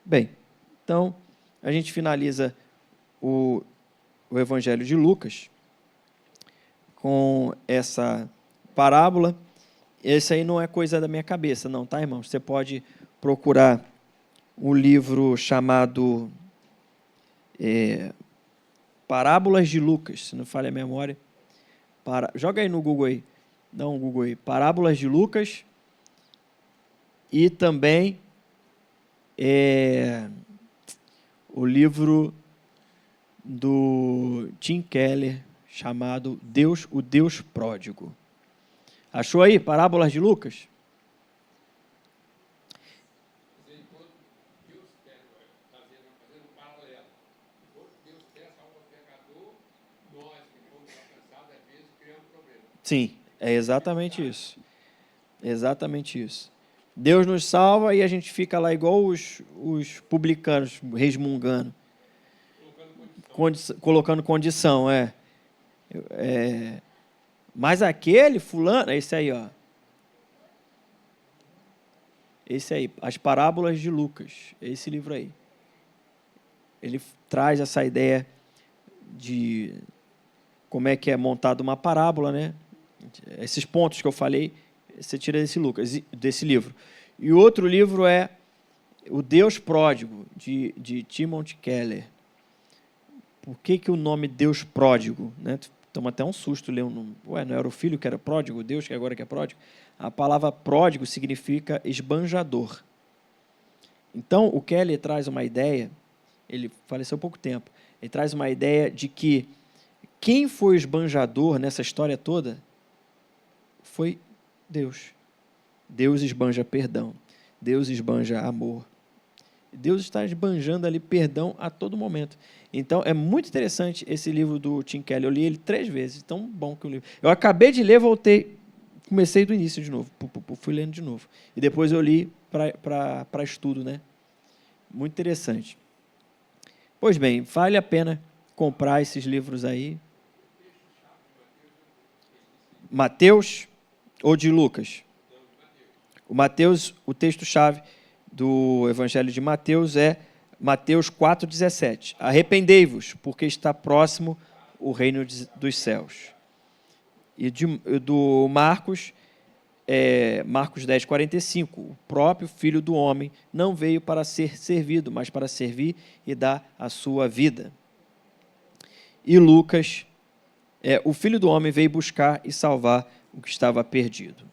Bem, então, a gente finaliza o Evangelho de Lucas com essa parábola. Esse aí não é coisa da minha cabeça, não, tá, irmão? Você pode procurar um livro chamado Parábolas de Lucas, se não falha a memória. Joga aí no Google aí, dá um Google aí, Parábolas de Lucas, e também o livro do Tim Keller, chamado O Deus Pródigo. Achou aí, Parábolas de Lucas? Sim, é exatamente isso. Exatamente isso. Deus nos salva e a gente fica lá igual os publicanos, resmungando. Colocando condição, Mas aquele fulano, esse aí, ó. Esse aí, As Parábolas de Lucas, esse livro aí. Ele traz essa ideia de como é que é montada uma parábola, né? Esses pontos que eu falei, você tira desse livro. E o outro livro é O Deus Pródigo, de Timothy Keller. Por que o nome Deus Pródigo? Né? Toma até um susto ler ué, não era o filho que era pródigo, Deus que agora que é pródigo? A palavra pródigo significa esbanjador. Então, o Kelly traz uma ideia, ele faleceu há pouco tempo, ele traz uma ideia de que quem foi o esbanjador nessa história toda foi Deus. Deus esbanja perdão, Deus esbanja amor. Deus está esbanjando ali perdão a todo momento. Então, é muito interessante esse livro do Tim Keller. Eu li ele 3 vezes, tão bom que o livro. Eu acabei de ler, voltei, comecei do início de novo, fui lendo de novo. E depois eu li para estudo, né? Muito interessante. Pois bem, vale a pena comprar esses livros aí. Mateus ou de Lucas? O Mateus, o texto-chave do Evangelho de Mateus é Mateus 4,17. Arrependei-vos, porque está próximo o reino dos céus. E do Marcos, Marcos 10,45. O próprio Filho do Homem não veio para ser servido, mas para servir e dar a sua vida. E Lucas, o Filho do Homem veio buscar e salvar o que estava perdido.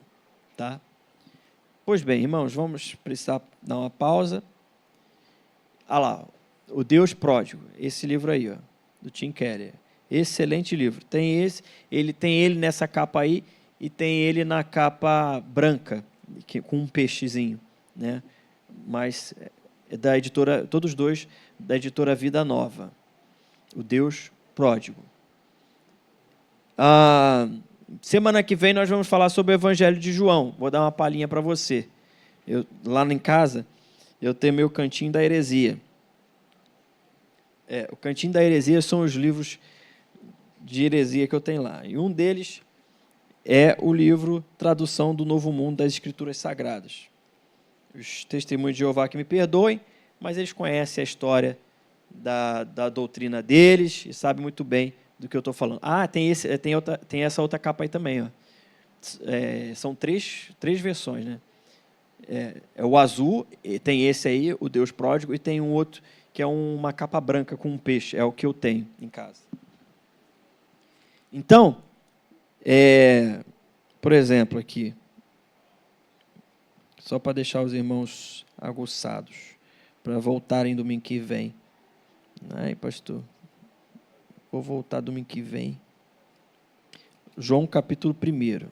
Tá? Pois bem, irmãos, vamos precisar dar uma pausa. Ah lá, O Deus Pródigo, esse livro aí, ó, do Tim Keller. Excelente livro. Tem ele nessa capa aí e tem ele na capa branca, com um peixezinho, né? Mas é da editora, todos dois da editora Vida Nova. O Deus Pródigo. Semana que vem nós vamos falar sobre o Evangelho de João. Vou dar uma palhinha para você. Lá em casa, eu tenho meu Cantinho da Heresia. O Cantinho da Heresia são os livros de heresia que eu tenho lá. E um deles é o livro Tradução do Novo Mundo das Escrituras Sagradas. Os testemunhos de Jeová que me perdoem, mas eles conhecem a história da doutrina deles e sabem muito bem do que eu estou falando. Tem essa outra capa aí também. Ó. São três versões. Né? O azul, tem esse aí, o Deus Pródigo, e tem um outro que é uma capa branca com um peixe. É o que eu tenho em casa. Então, por exemplo, aqui, só para deixar os irmãos aguçados, para voltarem domingo que vem. Ai, pastor, vou voltar domingo que vem. João capítulo 1.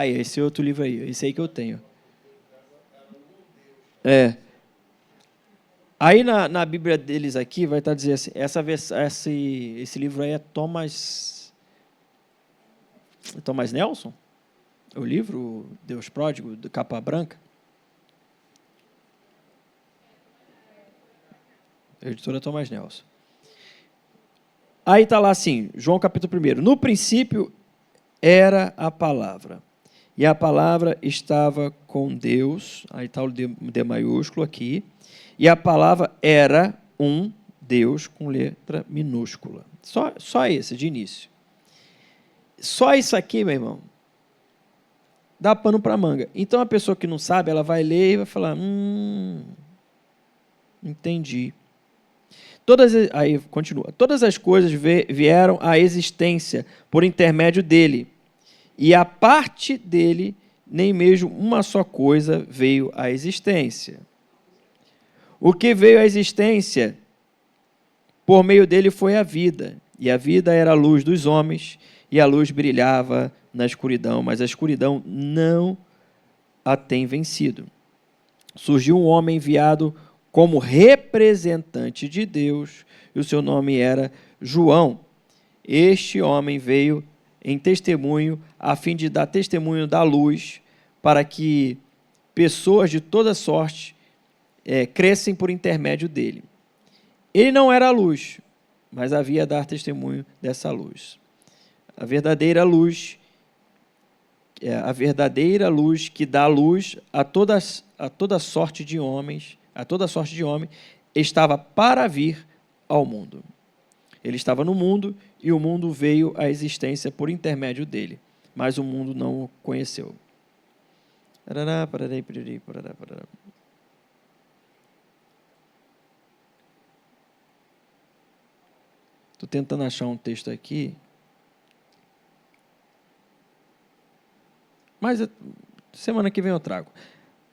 Esse outro livro aí, esse aí que eu tenho. Aí na Bíblia deles aqui vai estar dizendo assim, esse livro aí é Thomas Nelson? O livro Deus Pródigo, de capa branca? A editora Thomas Nelson. Aí está lá assim, João capítulo 1. No princípio era a palavra, e a palavra estava com Deus, aí está o D maiúsculo aqui, e a palavra era um Deus com letra minúscula. Só esse, de início. Só isso aqui, meu irmão, dá pano para manga. Então, a pessoa que não sabe, ela vai ler e vai falar, entendi. Aí continua. Todas as coisas vieram à existência por intermédio dele, e a parte dele, nem mesmo uma só coisa veio à existência. O que veio à existência, por meio dele foi a vida, e a vida era a luz dos homens, e a luz brilhava na escuridão, mas a escuridão não a tem vencido. Surgiu um homem enviado como representante de Deus, e o seu nome era João. Este homem veio em testemunho, a fim de dar testemunho da luz, para que pessoas de toda sorte crescem por intermédio dele. Ele não era a luz, mas havia a dar testemunho dessa luz. A verdadeira luz que dá luz a toda sorte de homens, estava para vir ao mundo. Ele estava no mundo e o mundo veio à existência por intermédio dele, mas o mundo não o conheceu. Estou tentando achar um texto aqui. Mas semana que vem eu trago.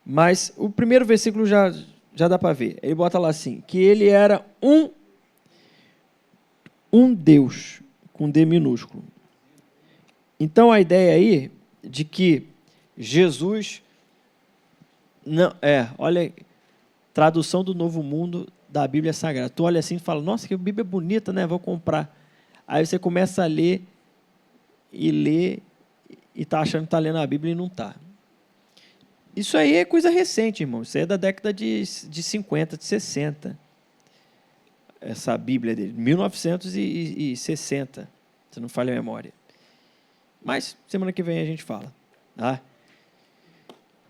Mas o primeiro versículo já dá para ver. Ele bota lá assim, que ele era um Deus, com D minúsculo. Então, a ideia aí de que Jesus... não olha, tradução do Novo Mundo da Bíblia Sagrada. Tu olha assim e fala, nossa, que Bíblia bonita, né? Vou comprar. Aí você começa a ler e está achando que está lendo a Bíblia e não está. Isso aí é coisa recente, irmão. Isso aí é da década de 50, de 60. Essa Bíblia dele, 1960, se não falha a memória. Mas semana que vem a gente fala. Tá?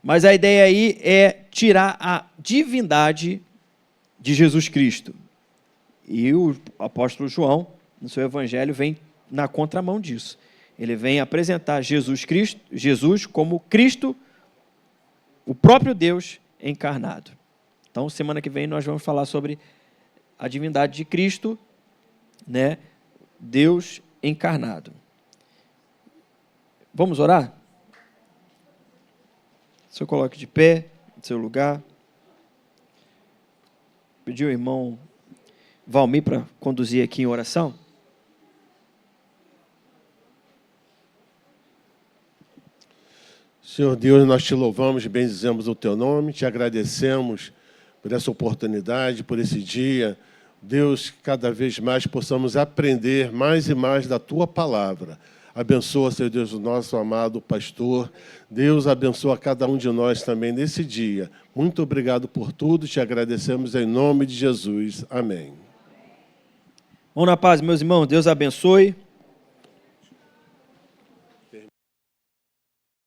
Mas a ideia aí é tirar a divindade de Jesus Cristo. E o apóstolo João, no seu evangelho, vem na contramão disso. Ele vem apresentar Jesus como Cristo, o próprio Deus encarnado. Então, semana que vem nós vamos falar sobre a divindade de Cristo, né? Deus encarnado. Vamos orar? O senhor coloque de pé, no seu lugar. Pedir ao irmão Valmir para conduzir aqui em oração. Senhor Deus, nós te louvamos e bendizemos o teu nome, te agradecemos por essa oportunidade, por esse dia. Deus, que cada vez mais possamos aprender mais e mais da tua palavra. Abençoa, Senhor Deus, o nosso amado pastor. Deus abençoa cada um de nós também nesse dia. Muito obrigado por tudo, te agradecemos em nome de Jesus. Amém. Vamos na paz, meus irmãos. Deus abençoe.